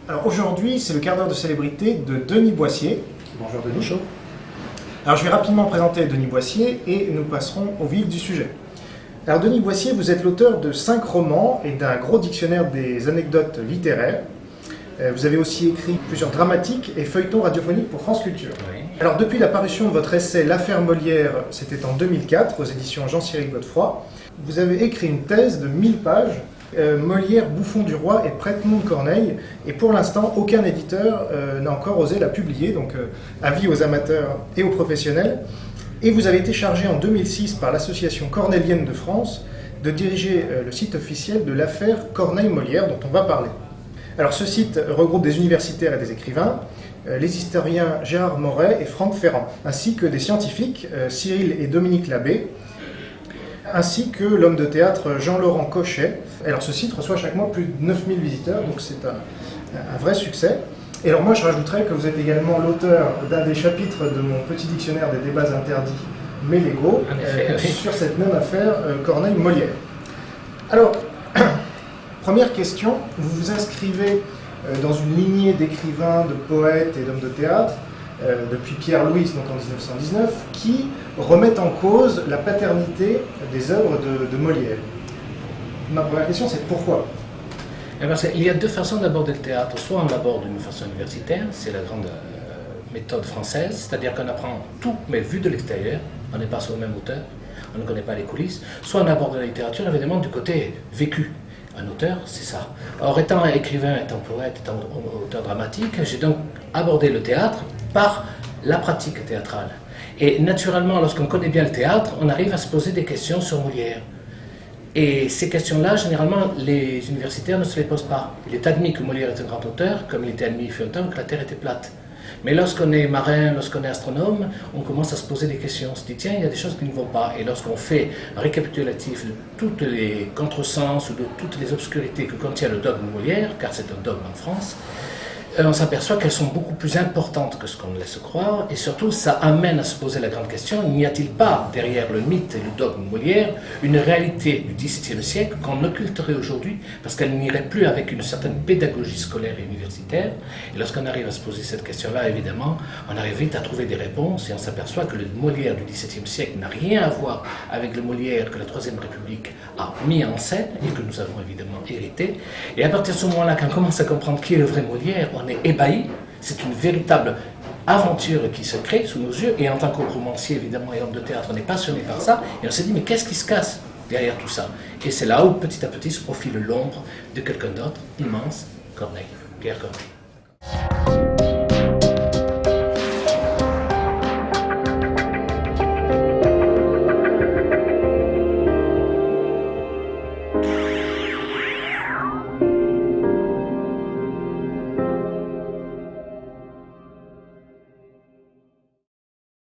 Alors aujourd'hui, c'est le quart d'heure de célébrité de Denis Boissier. Bonjour Denis. Bonjour. Alors je vais rapidement présenter Denis Boissier et nous passerons au vif du sujet. Alors Denis Boissier, vous êtes l'auteur de 5 romans et d'un gros dictionnaire des anecdotes littéraires. Vous avez aussi écrit plusieurs dramatiques et feuilletons radiophoniques pour France Culture. Oui. Alors depuis la parution de votre essai L'affaire Molière, c'était en 2004 aux éditions Jean-Cyril Godefroy, vous avez écrit une thèse de 1000 pages, Molière, bouffon du roi et prête-nom de Corneille, et pour l'instant aucun éditeur n'a encore osé la publier, donc avis aux amateurs et aux professionnels. Et vous avez été chargé en 2006 par l'association cornélienne de France de diriger le site officiel de l'affaire Corneille-Molière dont on va parler. Alors ce site regroupe des universitaires et des écrivains, les historiens Gérard Moret et Franck Ferrand, ainsi que des scientifiques, Cyril et Dominique Labbé, ainsi que l'homme de théâtre Jean-Laurent Cochet. Alors ce site reçoit chaque mois plus de 9000 visiteurs, donc c'est un vrai succès. Et alors moi je rajouterais que vous êtes également l'auteur d'un des chapitres de mon petit dictionnaire des débats interdits mais légaux, sur cette même affaire Corneille-Molière. Alors, première question, vous vous inscrivez dans une lignée d'écrivains, de poètes et d'hommes de théâtre, depuis Pierre-Louis, donc en 1919, qui remettent en cause la paternité des œuvres de Molière. Ma première question, c'est pourquoi ? Il y a deux façons d'aborder le théâtre. Soit on l'aborde d'une façon universitaire, c'est la grande méthode française, c'est-à-dire qu'on apprend tout, mais vu de l'extérieur, on n'est pas sur le même auteur, on ne connaît pas les coulisses. Soit on aborde la littérature, évidemment, du côté vécu. Un auteur, c'est ça. Or, étant écrivain, étant poète, étant auteur dramatique, j'ai donc abordé le théâtre par la pratique théâtrale. Et naturellement, lorsqu'on connaît bien le théâtre, on arrive à se poser des questions sur Molière. Et ces questions-là, généralement, les universitaires ne se les posent pas. Il est admis que Molière est un grand auteur, comme il était admis il fut un temps que la Terre était plate. Mais lorsqu'on est marin, lorsqu'on est astronome, on commence à se poser des questions. On se dit, tiens, il y a des choses qui ne vont pas. Et lorsqu'on fait un récapitulatif de tous les contresens ou de toutes les obscurités que contient le dogme Molière, car c'est un dogme en France, on s'aperçoit qu'elles sont beaucoup plus importantes que ce qu'on laisse croire, et surtout ça amène à se poser la grande question, n'y a-t-il pas derrière le mythe et le dogme Molière une réalité du XVIIe siècle qu'on occulterait aujourd'hui parce qu'elle n'irait plus avec une certaine pédagogie scolaire et universitaire. Et lorsqu'on arrive à se poser cette question-là, évidemment, on arrive vite à trouver des réponses et on s'aperçoit que le Molière du XVIIe siècle n'a rien à voir avec le Molière que la Troisième République a mis en scène et que nous avons évidemment hérité. Et à partir de ce moment-là, quand on commence à comprendre qui est le vrai Molière, on est ébahi. C'est une véritable aventure qui se crée sous nos yeux, et en tant que romancier évidemment et homme de théâtre, on est passionné par ça, et on s'est dit mais qu'est-ce qui se casse derrière tout ça? Et c'est là où petit à petit se profile l'ombre de quelqu'un d'autre, immense, Corneille, Pierre Corneille.